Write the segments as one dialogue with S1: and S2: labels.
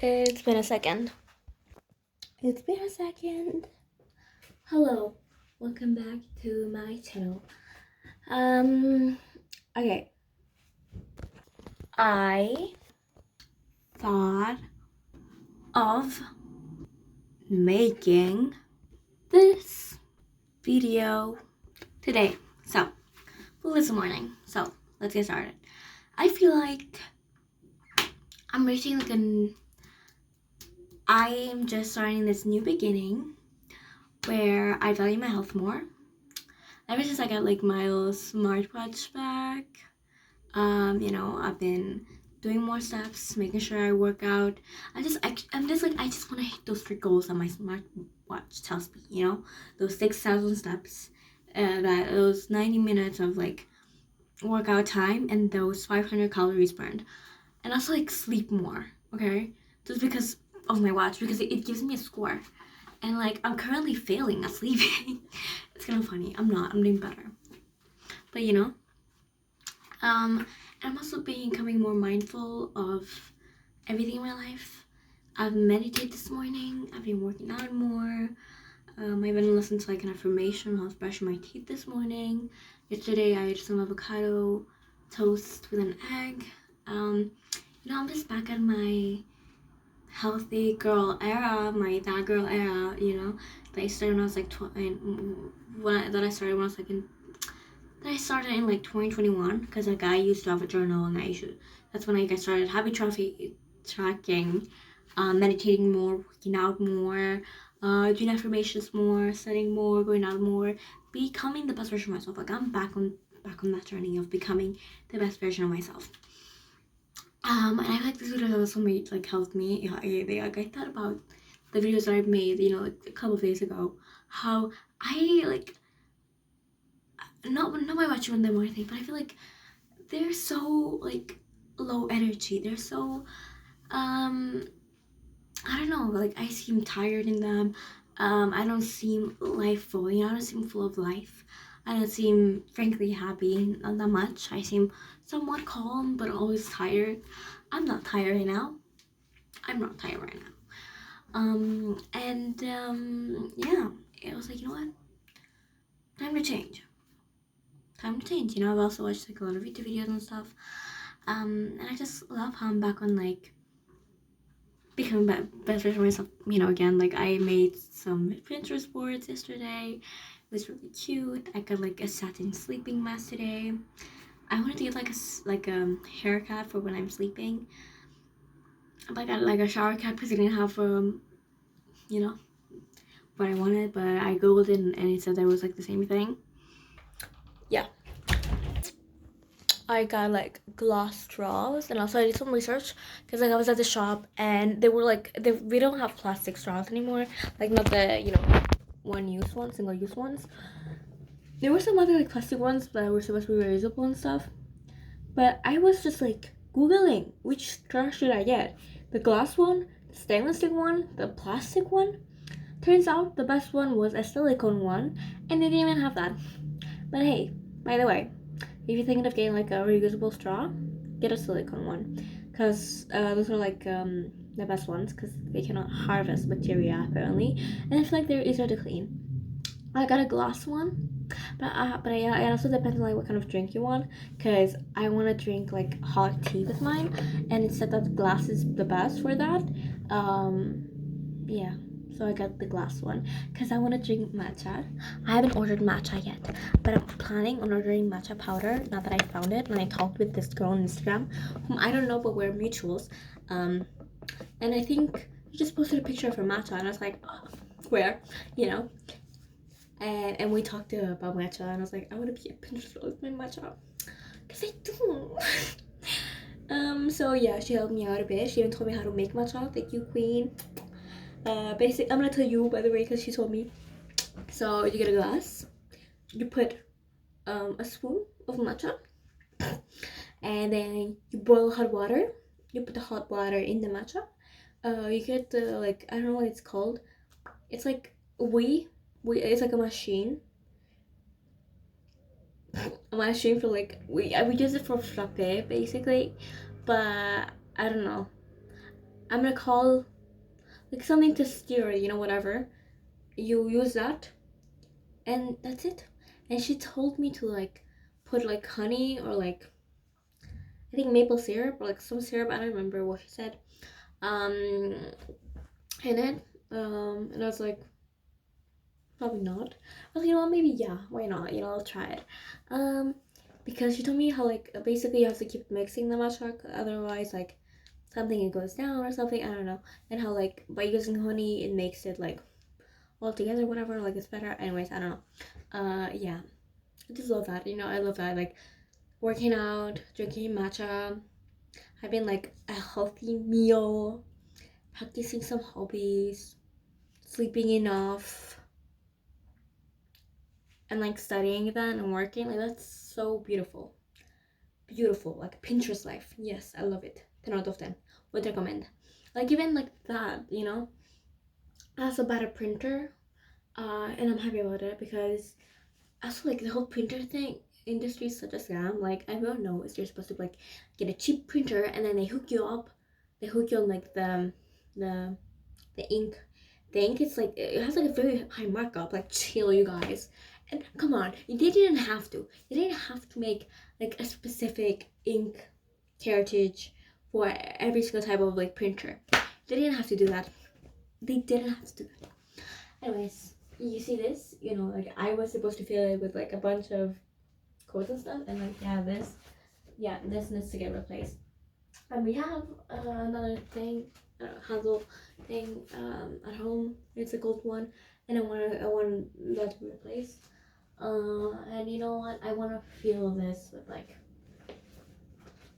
S1: It's been a second. It's been a second. Hello, welcome back to my channel. Okay. I thought of making this video today. So, well, it's morning. So, let's get started. I feel like I'm reaching I'm just starting this new beginning where I value my health more. Ever since I got like my little smartwatch back, I've been doing more steps, making sure I work out. I just want to hit those 3 goals that my smartwatch tells me. Those 6,000 steps, those 90 minutes of like workout time, and those 500 calories burned, and also like sleep more. Okay, just because of my watch, because it gives me a score. And like I'm currently failing at sleeping. It's kind of funny. I'm not. I'm doing better. But and I'm also becoming more mindful of everything in my life. I've meditated this morning. I've been working out more. I even listened to like an affirmation while I was brushing my teeth this morning. Yesterday I ate some avocado toast with an egg. I'm just back at my healthy girl era, my that girl era, that I started when I was like that I started in like 2021, because like I used to have a journal, and that's when I started habit tracking, meditating more, working out more, doing affirmations more, studying more, going out more, becoming the best version of myself. Like I'm back on that journey of becoming the best version of myself. And I feel like this video also helped me. I thought about the videos that I've made, like a couple of days ago, how I like not by watching them or anything, but I feel like they're so like low energy. They're so I don't know, like I seem tired in them. I don't seem lifeful, I don't seem full of life. I don't seem frankly happy, not that much. I seem somewhat calm, but always tired. I'm not tired right now. I'm not tired right now. Yeah, it was like, you know what? Time to change. I've also watched like a lot of YouTube videos and stuff. And I just love how I'm back on like becoming best version of myself, again. Like I made some Pinterest boards yesterday. It was really cute. I got like a satin sleeping mask today. I wanted to get like a haircut for when I'm sleeping. I got like a shower cap because I didn't have what I wanted, but I googled it and it said there was like the same thing. Yeah. I got like glass straws, and also I did some research because like I was at the shop and they were like we don't have plastic straws anymore, like not the one-use ones, single-use ones. There were some other like plastic ones that were supposed to be reusable and stuff, but I was just like googling which straw should I get, the glass one, the stainless steel one, the plastic one. Turns out the best one was a silicone one, and they didn't even have that. But hey, by the way, if you're thinking of getting like a reusable straw, get a silicone one, because those are like the best ones, because they cannot harvest bacteria apparently, and I feel like they're easier to clean. I got a glass one, but it also depends on like what kind of drink you want, because I want to drink like hot tea with mine, and it said that glass is the best for that. Yeah. So I got the glass one because I want to drink matcha. I haven't ordered matcha yet, but I'm planning on ordering matcha powder now that I found it. And I talked with this girl on Instagram, whom I don't know, but we're mutuals. And I think she just posted a picture of her matcha, and I was like, oh, where, And we talked about matcha, and I was like, I want to be a Pinterest with my matcha, because I do. So yeah, she helped me out a bit. She even told me how to make matcha. Thank you, queen. I'm gonna tell you, by the way, because she told me. So you get a glass, you put a spoon of matcha, and then you boil hot water. You put the hot water in the matcha. You get the like, I don't know what it's called. It's like it's like a machine. A machine for like we use it for frappe basically, but I don't know. I'm gonna call like something to stir, you know, whatever. You use that, and that's it. And she told me to like put like honey or like I think maple syrup or like some syrup. I don't remember what she said. Um, in it. And I was like, probably not. I was like, you know what, maybe yeah, why not? You know, I'll try it. Um, because she told me how like basically you have to keep mixing the matcha, otherwise like something it goes down or something. I don't know. And how like by using honey it makes it like all together, whatever. Like it's better. Anyways, I don't know. Yeah, I just love that. You know, I love that. Like working out, drinking matcha, having like a healthy meal, practicing some hobbies, sleeping enough, and like studying then and working. Like that's so beautiful. Beautiful. Like Pinterest life. Yes, I love it. 10 out of 10. Would recommend. Like even like that, you know. I also bought a printer. And I'm happy about it because also like the whole printer thing industry is such a scam. Like everyone knows you're supposed to like get a cheap printer and then they hook you up. They hook you on like the the ink. The ink is like it has like a very high markup. Like chill, you guys. And come on, they didn't have to. They didn't have to make like a specific ink cartridge for every single type of like printer. They didn't have to do that. They didn't have to do that. Anyways, you see this? You know, like I was supposed to fill it with like a bunch of codes and stuff, and like this needs to get replaced. And we have another thing, handle thing at home. It's a gold one, and I want that to be replaced. And you know what? I want to fill this with like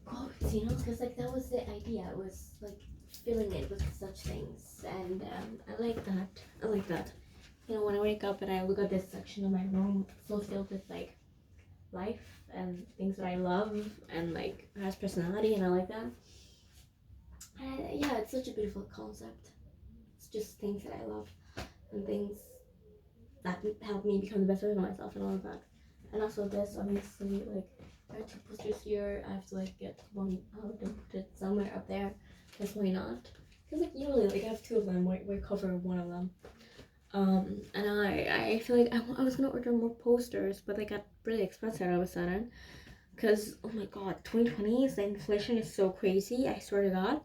S1: codes, you know, because like that was the idea. It was like filling it with such things, and I like that. I like that. You know, when I wake up and I look at this section of my room, it's so filled with like life and things that I love and like has personality, and I like that. And yeah, it's such a beautiful concept. It's just things that I love and things that help me become the best version of myself and all of that. And also this, obviously, like there are two posters here. I have to like get one out and put it somewhere up there. Because why not? Because like usually like I have two of them. We cover one of them. And I feel like I was gonna order more posters, but they got really expensive all of a sudden. Cause oh my god, 2020 the inflation is so crazy. I swear to God,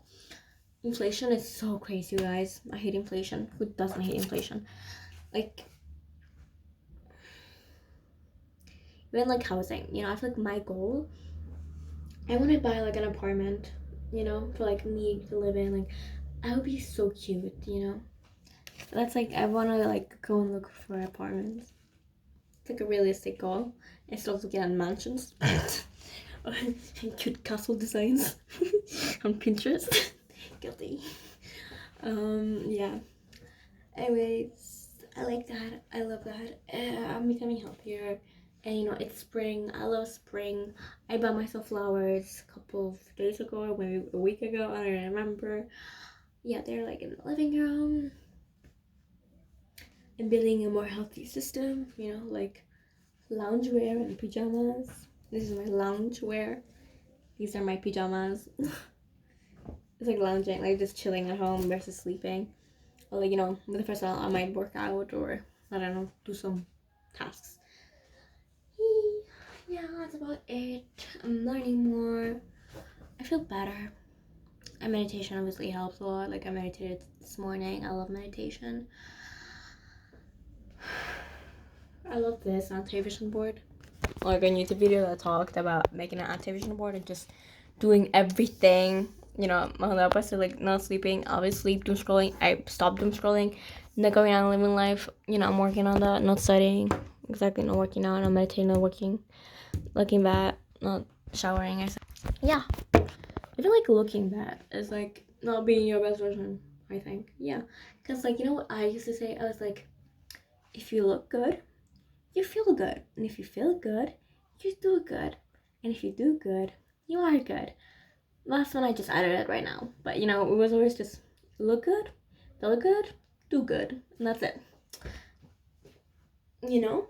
S1: inflation is so crazy, you guys. I hate inflation. Who doesn't hate inflation? Like even like housing, you know. I feel like my goal, I want to buy like an apartment, you know, for like me to live in. Like I would be so cute, you know. That's like I want to like go and look for apartments. It's like a realistic goal instead of looking at mansions. Cute castle designs on Pinterest. Guilty. Yeah. Anyways, I like that. I love that. I'm becoming healthier. And you know, it's spring. I love spring. I bought myself flowers a couple of days ago, or maybe a week ago. I don't remember. Yeah, they're like in the living room. And building a more healthy system, you know, like loungewear and pajamas. This is my loungewear. These are my pajamas. It's like lounging, like just chilling at home versus sleeping. Or like, you know, with the first one I might work out or I don't know, do some tasks. Yeah, that's about it. I'm learning more. I feel better. And meditation obviously helps a lot. Like I meditated this morning. I love meditation. I love this activation board. Like a YouTube video that talked about making an activation board and just doing everything. You know, my whole opposite, like not sleeping, obviously sleep, doom scrolling. I stopped doom scrolling, not going out and living life. You know, I'm working on that, not studying, exactly, not working out, not meditating, not working, looking bad, not showering. Yeah, even like looking bad is like not being your best version, I think. Yeah, because like, you know what I used to say? I was like, if you look good, you feel good. And if you feel good, you do good. And if you do good, you are good. Last one I just added it right now. But you know, it was always just look good, feel good, do good. And that's it. You know?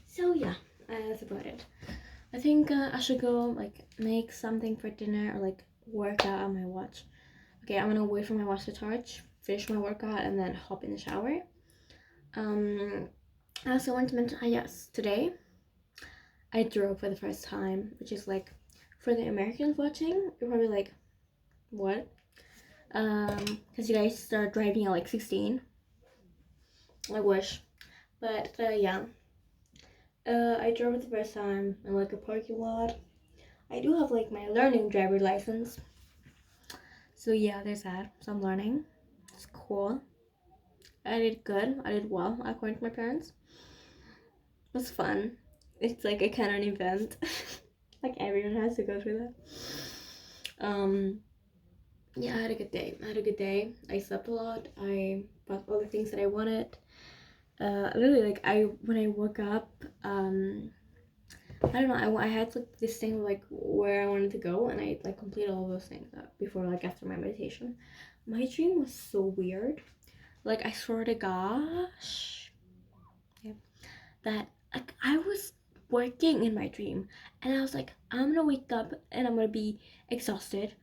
S1: So yeah, that's about it. I think I should go like make something for dinner or like work out on my watch. Okay, I'm gonna wait for my watch to charge, finish my workout, and then hop in the shower. I also want to mention, yes, today I drove for the first time, which is like, for the Americans watching, you're probably like, what? Because you guys start driving at like 16. I wish. But yeah. I drove it the first time in like a parking lot. I do have like my learning driver license. So yeah, there's that. So I'm learning. It's cool. I did good. I did well, according to my parents. It was fun. It's like a kind of an event. Like everyone has to go through that. Yeah, I had a good day. I slept a lot. I bought all the things that I wanted. Literally, like when I woke up, I don't know. I had like this thing like where I wanted to go, and I like completed all those things before like after my meditation. My dream was so weird. Like I swear to gosh, yeah, that like I was working in my dream, and I was like, I'm gonna wake up and I'm gonna be exhausted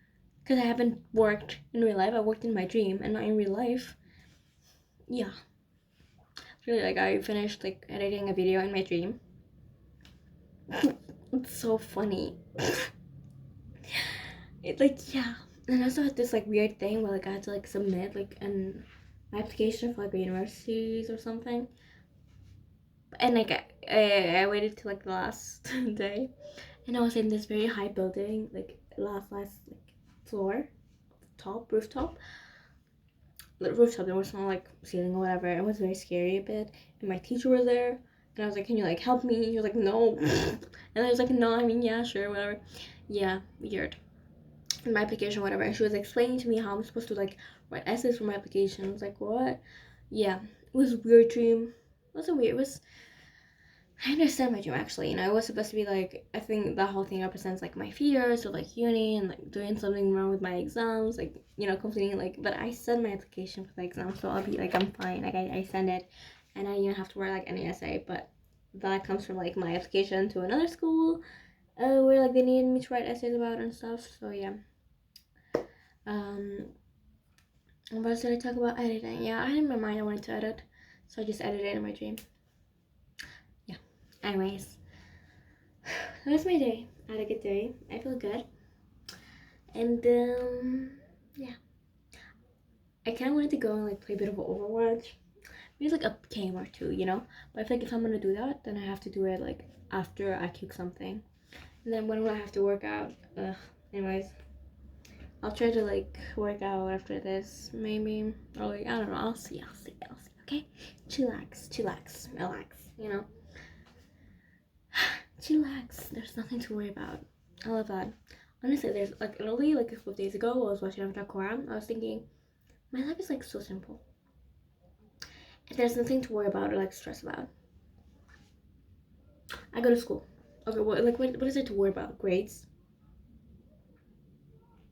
S1: because I haven't worked in real life. I worked in my dream and not in real life. Yeah, really, like I finished like editing a video in my dream. It's so funny. It like yeah, and I also had this like weird thing where like I had to like submit like an application for like a universities or something, and like I waited till like the last day, and I was in this very high building, like last like floor, rooftop. The rooftop, there was no like ceiling or whatever. It was very scary a bit, and my teacher was there, and I was like, "Can you like help me?" He was like, "No," and I was like, "No, I mean yeah, sure, whatever." Yeah, weird. In my application, whatever, and she was explaining to me how I'm supposed to like write essays for my application. I was like, "What?" Yeah, it was a weird dream. It wasn't weird. It was. I understand my dream actually. You know, it was supposed to be like I think that whole thing represents like my fears of like uni and like doing something wrong with my exams, like you know, completing like. But I sent my application for the exam, so I'll be like I'm fine. Like I send it, and I don't even have to write like any essay. But that comes from like my application to another school, where like they needed me to write essays about and stuff. So yeah. Um, what else did I talk about? Editing. Yeah, I had in my mind I wanted to edit, so I just edited it in my dream. Yeah. Anyways, that was my day. I had a good day. I feel good. And yeah, I kind of wanted to go and like play a bit of Overwatch. Maybe like a game or two, you know. But I feel like if I'm gonna do that, then I have to do it like after I kick something. And then when will I have to work out? Anyways, I'll try to like work out after this, maybe. Or like I don't know. I'll see. Okay, chillax, relax. You know, chillax. There's nothing to worry about. I love that. Honestly, there's like literally like a couple of days ago, I was watching Avatar Korra. I was thinking, my life is like so simple. There's nothing to worry about or like stress about. I go to school. Okay, what is there to worry about? Grades?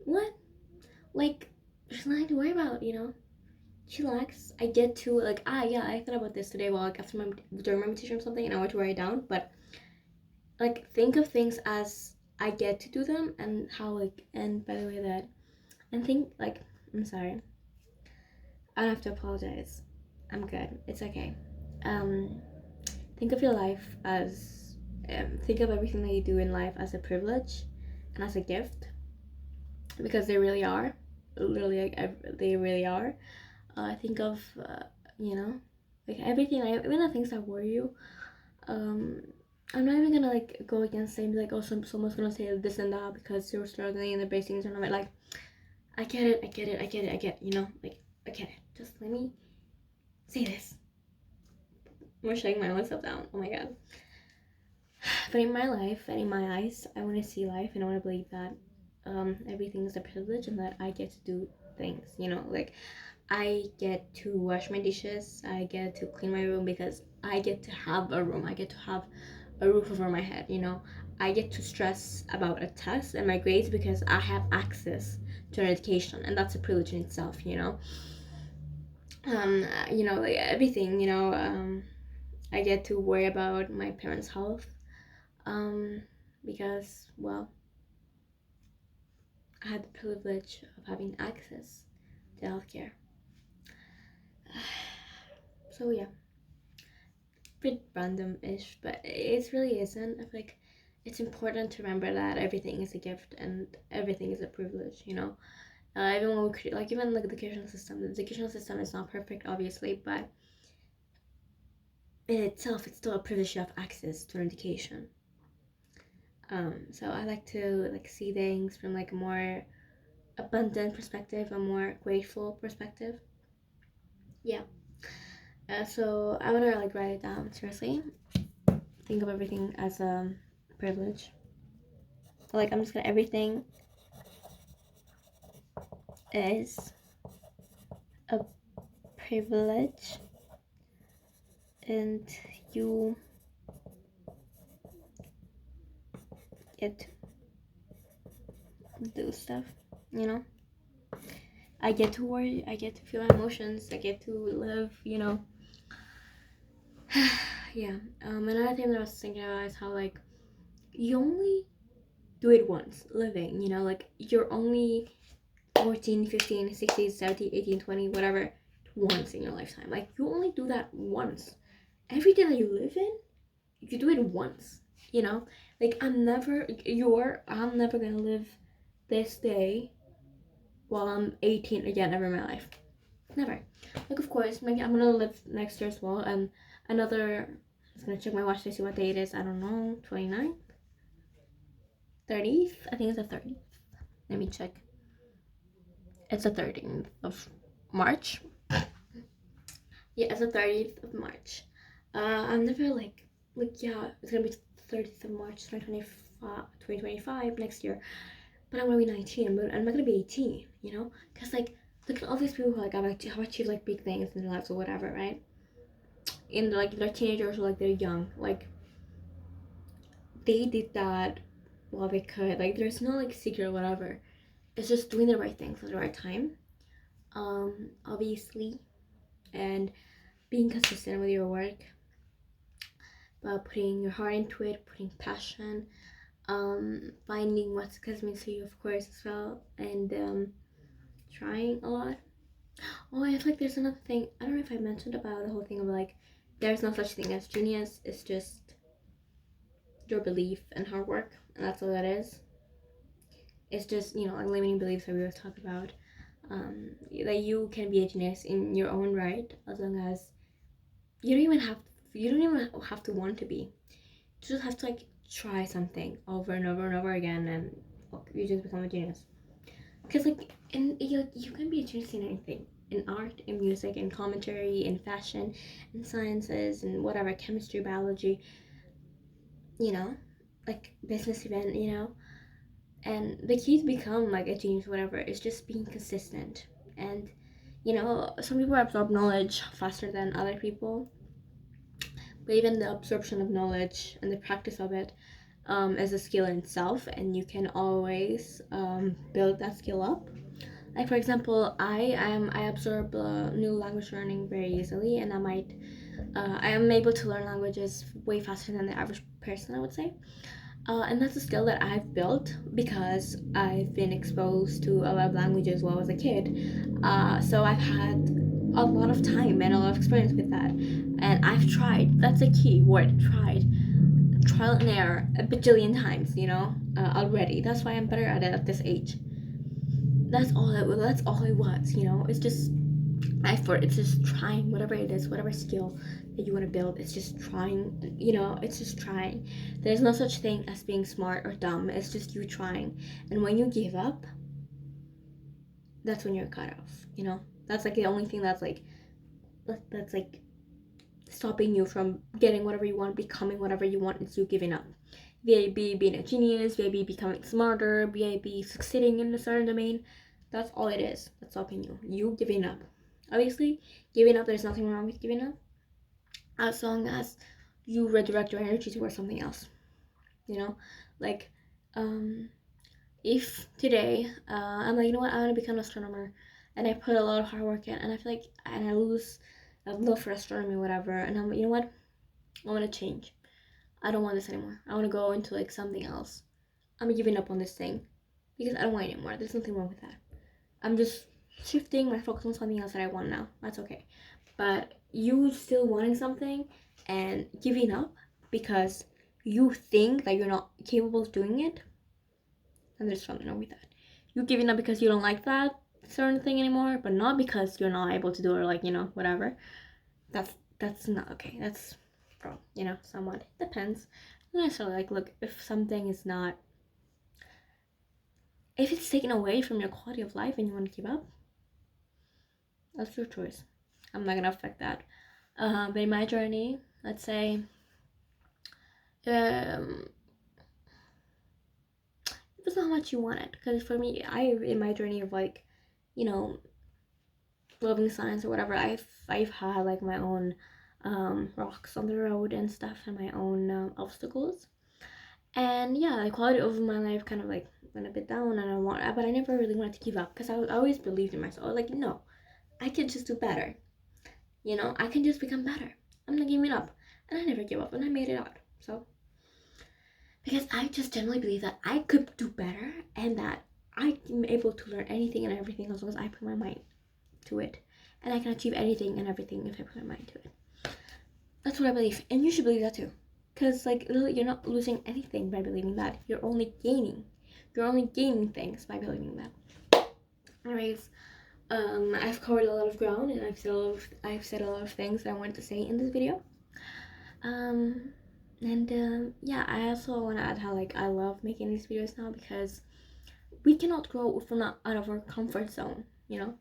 S1: What? Like, there's nothing to worry about, you know? Chillax. I get to like yeah, I thought about this today while like after my during my meditation or something, and I want to write it down. But like, think of things as I get to do them, and how like and by the way that and think like I'm sorry. I don't have to apologize. I'm good. It's okay. Um, think of your life as think of everything that you do in life as a privilege and as a gift, because they really are. Literally, like, they really are. Think of you know, like everything, like, even the things that worry you. Um, I'm not even gonna like go against saying like, oh, someone's gonna say this and that because you're struggling in the basic tournament. Like, I get it. You know, like I get it. Just let me say this. I'm shutting my own self down. Oh my god. But in my life and in my eyes, I want to see life and I want to believe that everything is a privilege and that I get to do things. You know, like I get to wash my dishes, I get to clean my room because I get to have a room, I get to have a roof over my head. You know, I get to stress about a test and my grades because I have access to an education, and that's a privilege in itself. You know, like everything. I get to worry about my parents' health, because, well, I had the privilege of having access to healthcare. So yeah, bit random-ish, but it really isn't. I feel like it's important to remember that everything is a gift and everything is a privilege. Even when we create, like even like the educational system is not perfect, obviously, but in itself, it's still a privilege to have access to an education. So I like to like see things from like a more abundant perspective, a more grateful perspective. Yeah. So I want to like write it down seriously. Think of everything as a privilege. Like I'm just gonna everything is a privilege, and you get to do stuff. You know, I get to worry. I get to feel my emotions. I get to live. Yeah. Another thing that I was thinking about is how like you only do it once living. Like you're only 14, 15, 16, 17, 18, 20, whatever, once in your lifetime. Like you only do that once. Every day that you live in, you do it once. Like I'm never gonna live this day while I'm 18 again ever in my life. Never. Like of course, maybe I'm gonna live next year as well, and another. I'm just gonna check my watch to see what day it is. I don't know, 29th, 30th. I think it's the 30th. Let me check. It's the 13th of March. Yeah, it's the 30th of March. I'm never like yeah, it's gonna be 30th of March 2025 next year. But I'm gonna be 19. I'm not gonna be 18. Because like look at all these people who like have achieved like big things in their lives or whatever, right? In like they're teenagers or like they're young, like they did that while they could. Like there's no like secret or whatever. It's just doing the right things at the right time. Obviously, and being consistent with your work, but putting your heart into it, putting passion, finding what success means to you, of course, as well, and trying a lot. Oh, I feel like there's another thing. I don't know if I mentioned about the whole thing of like, there's no such thing as genius. It's just your belief and hard work, and that's all that is. It's just like limiting beliefs that we always talk about. That you can be a genius in your own right, as long as you don't even have to want to be. You just have to like try something over and over and over again, and you just become a genius. Because like you can be a genius in anything, in art, in music, in commentary, in fashion, in sciences, and whatever, chemistry, biology, like business event, and the key to become like a genius, whatever, is just being consistent. And some people absorb knowledge faster than other people, but even the absorption of knowledge and the practice of it is a skill in itself, and you can always build that skill up. Like for example, I absorb new language learning very easily, and I am able to learn languages way faster than the average person, I would say. And that's a skill that I've built because I've been exposed to a lot of languages while I was a kid. So I've had a lot of time and a lot of experience with that, and I've tried. That's a key word, tried. Trial and error a bajillion times, already. That's why I'm better at it at this age. That's all it was. It's just effort. It's just trying, whatever it is, whatever skill that you want to build. It's just trying. It's just trying. There's no such thing as being smart or dumb. It's just you trying. And when you give up, that's when you're cut off. That's like the only thing that's like stopping you from getting whatever you want, becoming whatever you want, is you giving up. VAB being a genius, VAB becoming smarter, VAB succeeding in a certain domain. That's all it is. That's stopping you. You giving up. Obviously, giving up, there's nothing wrong with giving up, as long as you redirect your energy towards something else. Like, if today I'm like, I want to become an astronomer, and I put a lot of hard work in, and I feel like, and I lose a love for astronomy, whatever, and I'm like, what? I want to change. I don't want this anymore. I want to go into like something else. I'm giving up on this thing. because I don't want it anymore. There's nothing wrong with that. I'm just shifting my focus on something else that I want now. That's okay. But you still wanting something and giving up because you think that you're not capable of doing it, and there's something wrong with that. You giving up because you don't like that certain thing anymore, but not because you're not able to do it, or like, you know, whatever. That's not okay. That's wrong, you know, somewhat. Depends. Not necessarily like, look, if something is not, if it's taken away from your quality of life and you want to give up, that's your choice. I'm not gonna affect that. But in my journey, let's say, it was not how much you wanted. Because for me, in my journey of like, you know, loving science or whatever, I've had like my own rocks on the road and stuff, and my own obstacles. And yeah, the quality of my life kind of like went a bit down, and but I never really wanted to give up because I always believed in myself. I was like, no, I can just do better. You know, I can just become better. I'm not giving up. And I never give up, and I made it out. So, because I just generally believe that I could do better, and that I'm able to learn anything and everything as long as I put my mind to it. And I can achieve anything and everything if I put my mind to it. That's what I believe. And you should believe that too. Because, like, you're not losing anything by believing that. You're only gaining. You're only gaining things by believing that. Anyways, I've covered a lot of ground, and I've said a lot of things that I wanted to say in this video. Yeah, I also want to add how like I love making these videos now because we cannot grow if we're not out of our comfort zone, you know.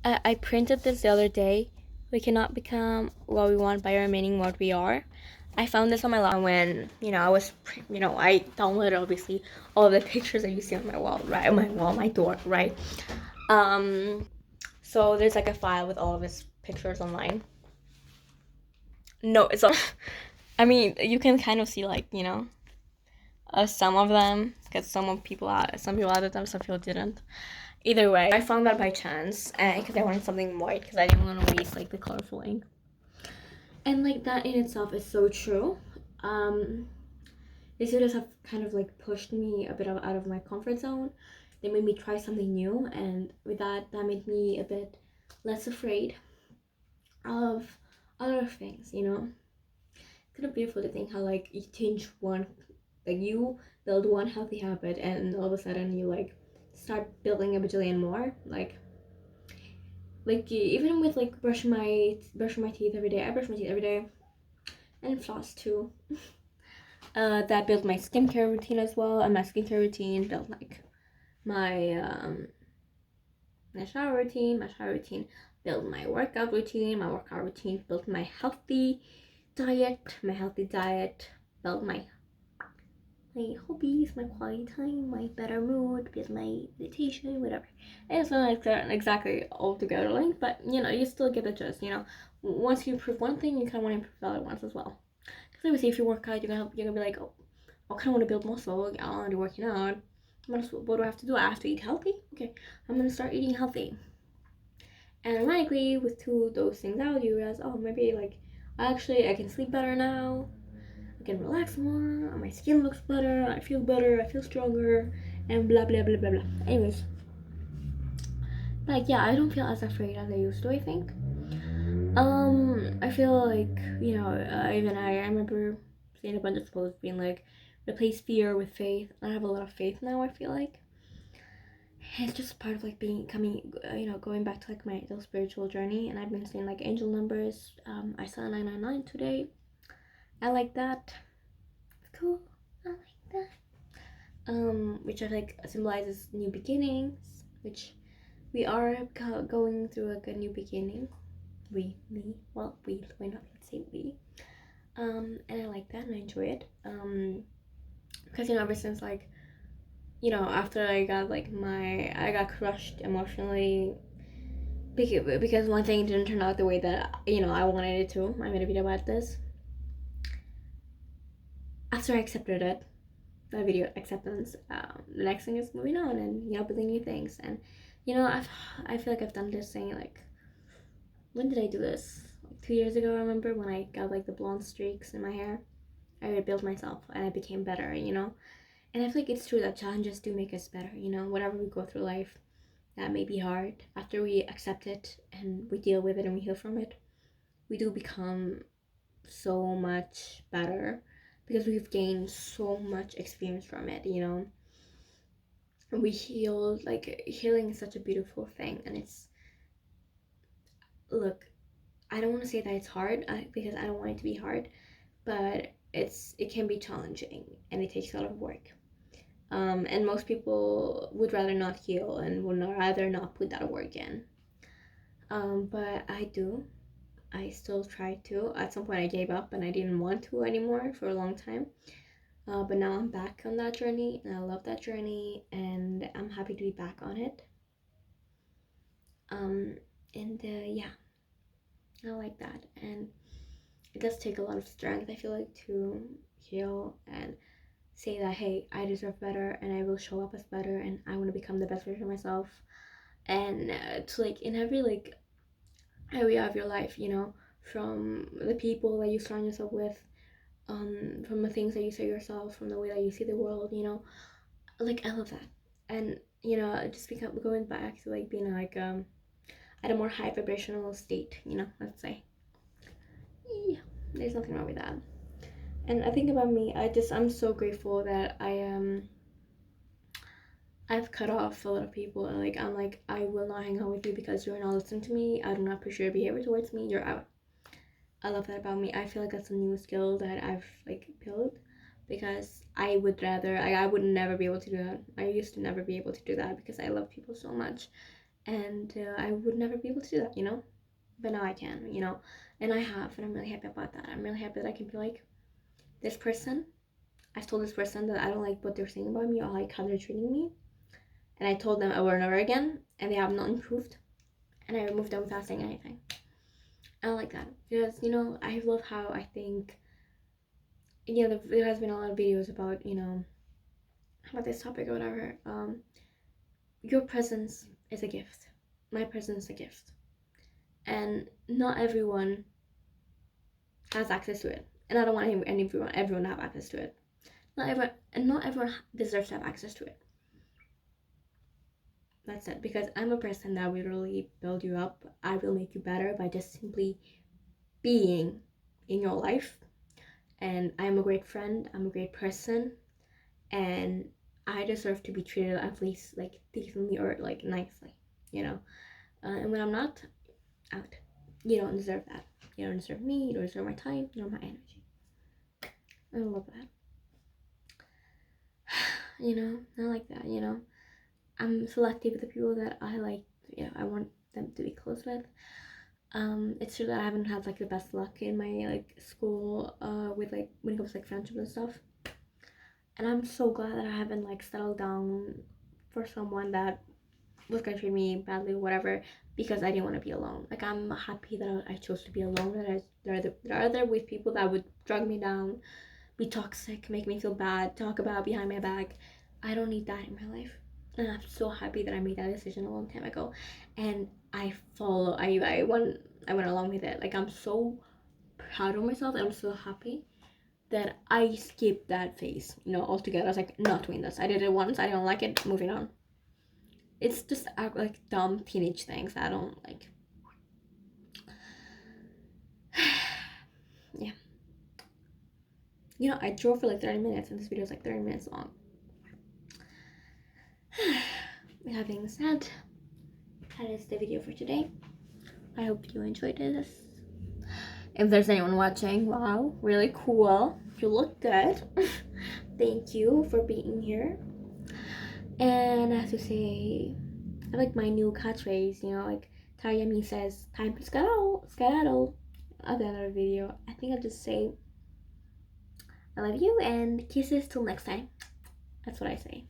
S1: I printed this the other day. We cannot become what we want by remaining what we are. I found this on my laptop when, you know, I downloaded obviously all of the pictures that you see on my wall, right? On my wall, my door, right? So there's like a file with all of his pictures online. No, it's not. I mean, you can kind of see like, you know, some of them, because some people added them, some people didn't. Either way, I found that by chance, because I wanted something white, because I didn't want to waste like the colorful ink. And like that in itself is so true. These videos have kind of like pushed me a bit out of my comfort zone. They made me try something new, and with that made me a bit less afraid of other things, you know. It's kind of beautiful to think how like you change one, like you build one healthy habit, and all of a sudden you like start building a bajillion more. Like even with like brushing my teeth every day. I brush my teeth every day, and floss too. That built my skincare routine as well, and my skincare routine built like my my shower routine. My shower routine built my workout routine. My workout routine built my healthy diet. My healthy diet built my hobbies, my quality time, my better mood, with my meditation, whatever. And it's not exactly all together linked, but you know, you still get the gist. You know, once you improve one thing, you kind of want to improve the other ones as well. Because obviously, if you work out, you're gonna be like, oh, I kind of want to build muscle. I want to be working out. What do I have to do? I have to eat healthy. Okay, I'm gonna start eating healthy. And ironically, with two of those things out, you realize, oh, maybe like I can sleep better now. I can relax more, my skin looks better, I feel better, I feel stronger, and blah blah blah blah blah. Anyways, like yeah, I don't feel as afraid as I used to, I think. I feel like, you know, even I remember seeing a bunch of posts being like, replace fear with faith. I have a lot of faith now, I feel like. It's just part of like you know, going back to like my little spiritual journey, and I've been seeing like angel numbers. I saw 999 today. I like that. Cool. I like that. Which I like symbolizes new beginnings, which we are going through like a new beginning. We, why not? Let's say we. And I like that, and I enjoy it. Because you know, ever since like, you know, after I got crushed emotionally, because one thing didn't turn out the way that, you know, I wanted it to. I made a video about this. After I accepted it, the video acceptance, the next thing is moving on, and you know, building new things. And you know, I feel like I've done this thing like, when did I do this? Like 2 years ago. I remember when I got like the blonde streaks in my hair. I rebuilt myself and I became better, you know. And I feel like it's true that challenges do make us better, you know, whatever we go through life that may be hard, after we accept it and we deal with it and we heal from it, we do become so much better because we've gained so much experience from it, you know. And we heal, like, healing is such a beautiful thing. And it's, look, I don't want to say that it's hard because I don't want it to be hard, but it can be challenging and it takes a lot of work. And most people would rather not heal and would rather not put that work in. But I do. I still try to. At some point, I gave up and I didn't want to anymore for a long time. But now I'm back on that journey and I love that journey and I'm happy to be back on it. Yeah, I like that. And it does take a lot of strength, I feel like, to heal and say that, hey, I deserve better and I will show up as better and I want to become the best version of myself. And to, like, in every, like, area of your life, you know, from the people that you surround yourself with, from the things that you say yourself, from the way that you see the world, you know, like, I love that. And, you know, just going back to, like, being, like, at a more high vibrational state, you know, let's say. Yeah, there's nothing wrong with that. And I think about me, I'm so grateful that I've cut off a lot of people. And, like, I'm like, I will not hang out with you because you're not listening to me. I do not appreciate your behavior towards me. You're out. I love that about me. I feel like that's a new skill that I've, like, built because I would rather, I would never be able to do that. I used to never be able to do that because I love people so much. And I would never be able to do that, you know? But now I can, you know? And I have, and I'm really happy about that. I'm really happy that I can be like, this person, I've told this person that I don't like what they're saying about me or like how they're treating me. And I told them over and over again, and they have not improved. And I removed them without saying anything. I don't like that because, you know, I love how I think, you know, there has been a lot of videos about, you know, about this topic or whatever. Your presence is a gift. My presence is a gift. And not everyone has access to it. And I don't want everyone to have access to it. Not everyone deserves to have access to it. That's it. Because I'm a person that will really build you up. I will make you better by just simply being in your life. And I'm a great friend. I'm a great person. And I deserve to be treated at least, like, decently or, like, nicely, you know. And when I'm not, out. You don't deserve that. You don't deserve me. You don't deserve my time. Nor my energy. I love that. You know, I like that. You know, I'm selective with the people that I like. You know, I want them to be close with. It's true that I haven't had, like, the best luck in my, like, school with, like, when it comes to, like, friendship and stuff. And I'm so glad that I haven't, like, settled down for someone that was gonna treat me badly or whatever because I didn't want to be alone. Like, I'm happy that I chose to be alone. That there are there with people that would drag me down, be toxic, make me feel bad, talk about behind my back. I don't need that in my life. And I'm so happy that I made that decision a long time ago. And I went along with it. Like, I'm so proud of myself and I'm so happy that I skipped that phase, you know, altogether. I was like, not doing this. I did it once, I don't like it, moving on. It's just like dumb teenage things I don't like. Yeah. You know, I drove for like 30 minutes and this video is like 30 minutes long. With that being said, that is the video for today. I hope you enjoyed this. If there's anyone watching, wow, really cool. You look good. Thank you for being here. And I have to say, I like my new catchphrase, you know, like Taryami says, time to skedaddle. At the end of the video, I think I'll just say, I love you and kisses till next time. That's what I say.